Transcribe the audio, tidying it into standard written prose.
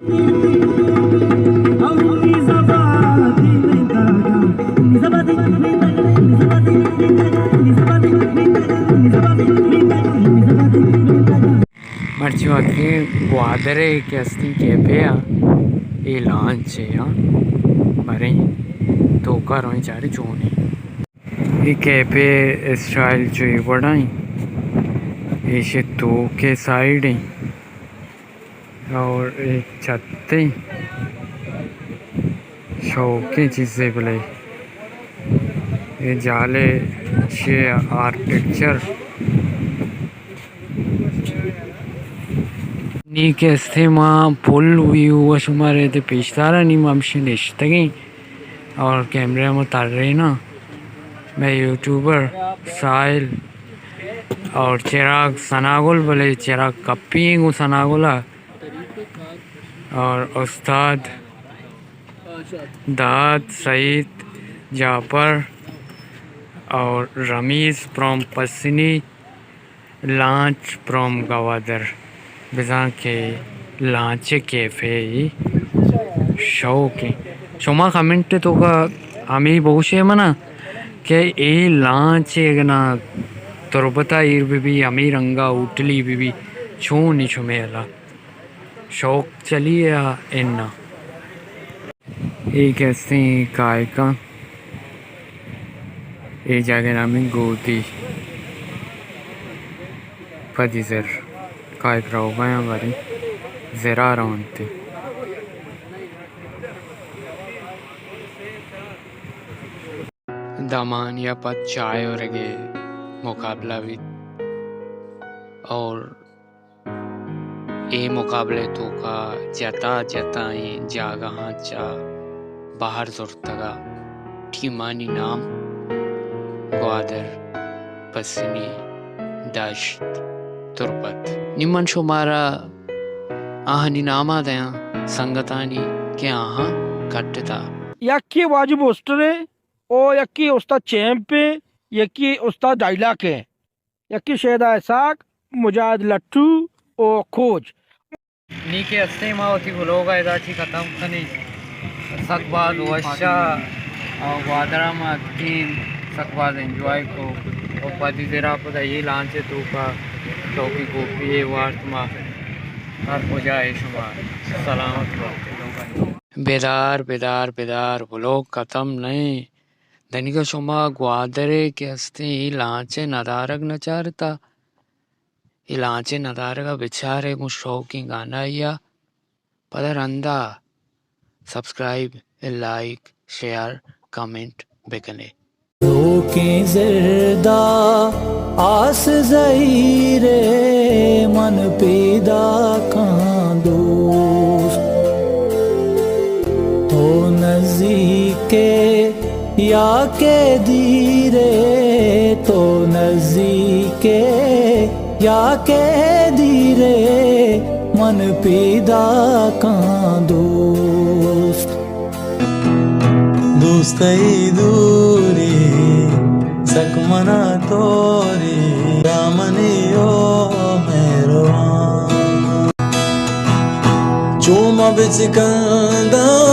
Marci aqui quadre che sti che pea e lance ya mare to karoi chari choni e che pe style chui badai e she to के side और एक छत शौक की चीज़ें बोले ये जाले शे आर्किटेक्चर नी के इस्तेमा पुल व्यू वशुमारे ते पेशदारा नी ममशन इश्तगी और कैमरे में उतार रही ना मैं यूट्यूबर साहिल और चिराग सनागुल बोले चिराग कप्पी सनागुला और उस्ताद दाद सईद जाफर और Ramiz from Pasni launch from Gwadar बिजा के लॉन्च कैफे शौक शुमा कमेंट तो का हमें बहुत मना के ए लॉन्च ना तुरबता इर भी हमें रंगा उठली भी छू नहीं छुमेला शौक चलिए इन्ना एक ऐसे काय का ये जगह नाम गोदी पदिजर काय कराओगा हमारी जरा रौनते दामान या पद चाय और गे मुकाबला भी और ये मुकाबले तो का जता जता जागा चा बाहर जुर्तगा ठीमानी नाम ग्वादर पसनी दश्त तुरबत निमन शुमारा आहनी नामा दया संगतानी के आहा कट्टता यक्की वाजिब उस्टरे ओ यक्की उस्ताद चैंप यक्की उस्ताद डायलाक है यक्की शेदा साक मुजाहिद लट्टू ओ खोज नी के अस्ते मावती लोग इदाची खत्म खनी सकबाद वशा और वादरा में तीन सकबाद एंजॉय को और पति तेरा पता ये लांच तो का टोपी गोपी वार्त में हर हो जाए शुमार सलामत बेदार बेदार बेदार वो लोग खत्म नहीं धनी का शुमा ग्वादरे के हस्ते लांचे नदारक नचारता इलाचे नदारका बेचारे को शौकी गाना या पदर अंदा subscribe like share comment bakanae रोके ज़रदा आस ज़हीरे मन पैदा कां दोस्त तो नज़दीके या के दीरे तो नज़दीके या के दीरे मन पैदा कां दोस्त दोस्तई दूरी सकमना तोरी रामनियो मेरवान चूमा बिच कंदा